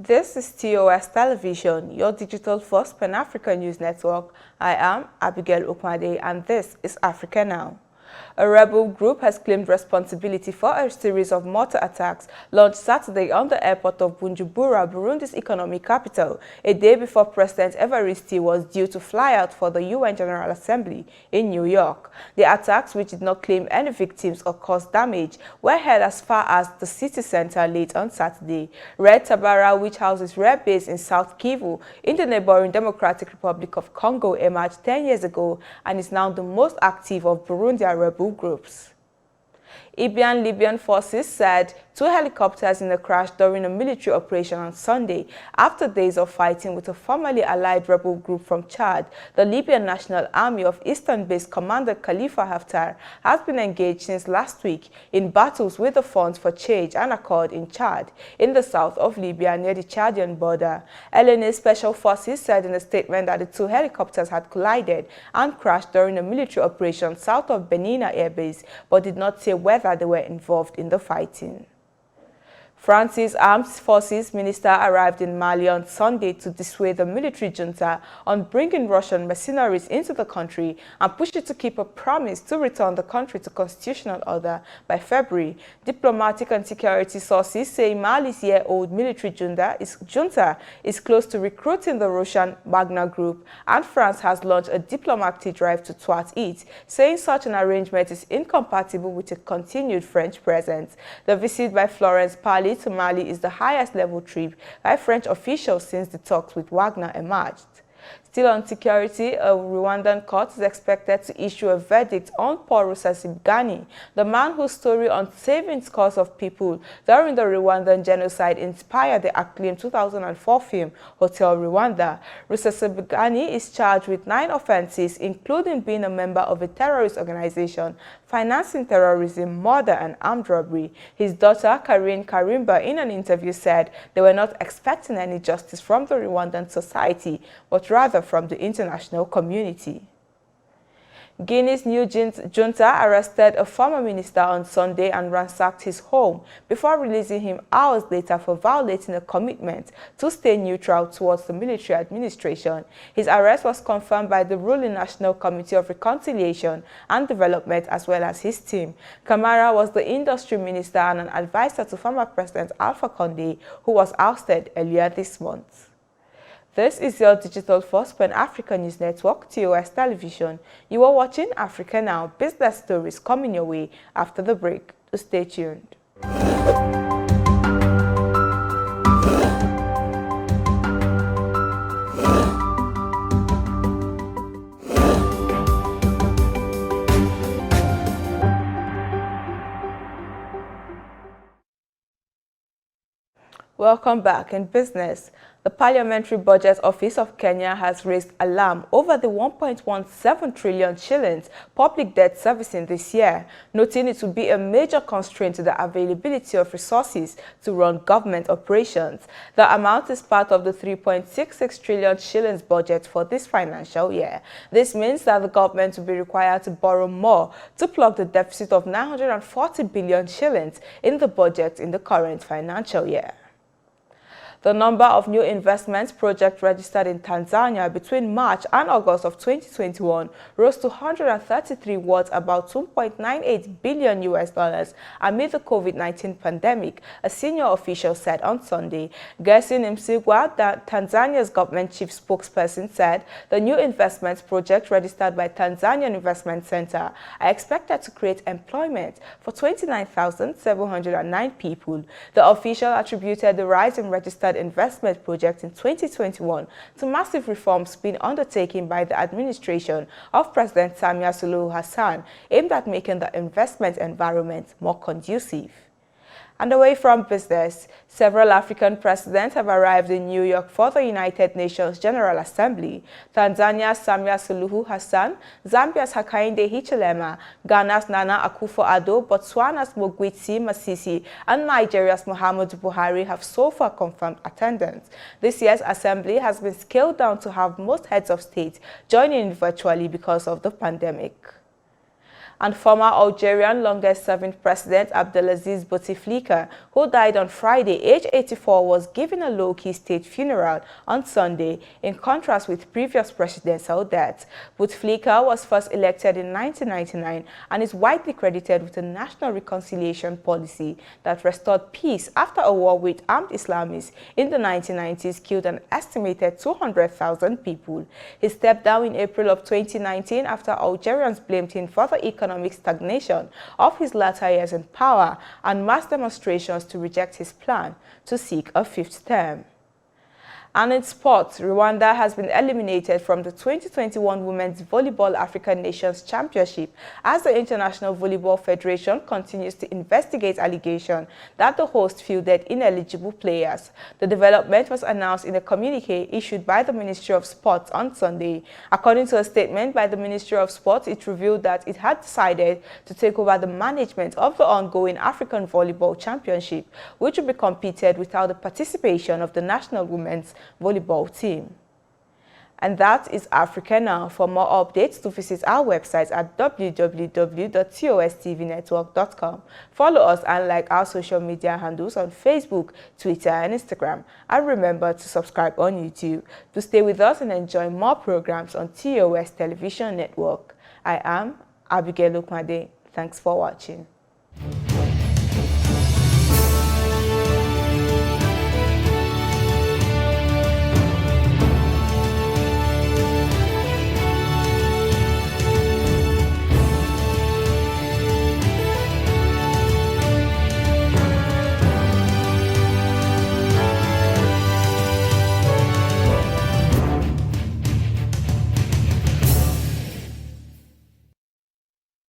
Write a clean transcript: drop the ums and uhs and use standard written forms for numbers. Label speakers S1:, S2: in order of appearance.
S1: This is TOS Television, your digital-first Pan-African news network. I am Abigail Okmade, and this is Africa Now. A rebel group has claimed responsibility for a series of mortar attacks launched Saturday on the airport of Bujumbura, Burundi's economic capital, a day before President Evariste was due to fly out for the UN General Assembly in New York. The attacks, which did not claim any victims or cause damage, were held as far as the city center late on Saturday. Red-Tabara, which houses Red Base in South Kivu in the neighboring Democratic Republic of Congo, emerged 10 years ago and is now the most active of Burundian rebel groups. Libyan forces said 2 helicopters in a crash during a military operation on Sunday after days of fighting with a formerly allied rebel group from Chad. The Libyan National Army of Eastern-based Commander Khalifa Haftar has been engaged since last week in battles with the Front for Change and Accord in Chad, in the south of Libya near the Chadian border. LNA Special Forces said in a statement that the 2 helicopters had collided and crashed during a military operation south of Benina Air Base, but did not say whether they were involved in the fighting. France's Armed Forces Minister arrived in Mali on Sunday to dissuade the military junta on bringing Russian mercenaries into the country and push it to keep a promise to return the country to constitutional order by February. Diplomatic and security sources say Mali's year-old military junta is close to recruiting the Russian Wagner group, and France has launched a diplomatic drive to thwart it, saying such an arrangement is incompatible with a continued French presence. The visit by Florence Parly to Mali is the highest level trip by French officials since the talks with Wagner emerged. Still on security, a Rwandan court is expected to issue a verdict on Paul Rusesabagina, the man whose story on saving scores of people during the Rwandan genocide inspired the acclaimed 2004 film Hotel Rwanda. Rusesabagina is charged with 9 offenses, including being a member of a terrorist organization, financing terrorism, murder, and armed robbery. His daughter, Karine Karimba, in an interview said they were not expecting any justice from the Rwandan society, but rather from the international community. Guinea's new junta arrested a former minister on Sunday and ransacked his home before releasing him hours later for violating a commitment to stay neutral towards the military administration. His arrest was confirmed by the ruling National Committee of Reconciliation and Development as well as his team. Camara was the industry minister and an advisor to former President Alpha Condé, who was ousted earlier this month. This is your digital-first Pan-African news network, TOS Television. You are watching Africa Now, business stories coming your way after the break. Stay tuned. Welcome back. In business, the Parliamentary Budget Office of Kenya has raised alarm over the 1.17 trillion shillings public debt servicing this year, noting it will be a major constraint to the availability of resources to run government operations. The amount is part of the 3.66 trillion shillings budget for this financial year. This means that the government will be required to borrow more to plug the deficit of 940 billion shillings in the budget in the current financial year. The number of new investment projects registered in Tanzania between March and August of 2021 rose to 133, worth about $2.98 billion amid the COVID-19 pandemic, a senior official said on Sunday. Gerson Msigwa, Tanzania's government chief spokesperson, said the new investment projects registered by Tanzanian Investment Center are expected to create employment for 29,709 people. The official attributed the rise in registered investment projects in 2021 to massive reforms being undertaken by the administration of President Samia Suluhu Hassan, aimed at making the investment environment more conducive. And away from business, several African presidents have arrived in New York for the United Nations General Assembly. Tanzania's Samia Suluhu Hassan, Zambia's Hakainde Hichilema, Ghana's Nana Akufo-Addo, Botswana's Mogwetsi Masisi, and Nigeria's Muhammadu Buhari have so far confirmed attendance. This year's assembly has been scaled down to have most heads of state joining virtually because of the pandemic. And former Algerian longest-serving President Abdelaziz Bouteflika, who died on Friday, aged 84, was given a low-key state funeral on Sunday, in contrast with previous presidential deaths. Bouteflika was first elected in 1999 and is widely credited with a national reconciliation policy that restored peace after a war with armed Islamists in the 1990s killed an estimated 200,000 people. He stepped down in April of 2019 after Algerians blamed him for the economic stagnation of his latter years in power and mass demonstrations to reject his plan to seek a fifth term. And in sports, Rwanda has been eliminated from the 2021 Women's Volleyball African Nations Championship as the International Volleyball Federation continues to investigate allegations that the host fielded ineligible players. The development was announced in a communique issued by the Ministry of Sports on Sunday. According to a statement by the Ministry of Sports, it revealed that it had decided to take over the management of the ongoing African Volleyball Championship, which will be competed without the participation of the national women's volleyball team. And that is Africa Now. For more updates, to visit our website at www.tostvnetwork.com. Follow us and like our social media handles on Facebook, Twitter, and Instagram. And remember to subscribe on YouTube to stay with us and enjoy more programs on TOS Television Network. I am Abigail Okwade. Thanks for watching.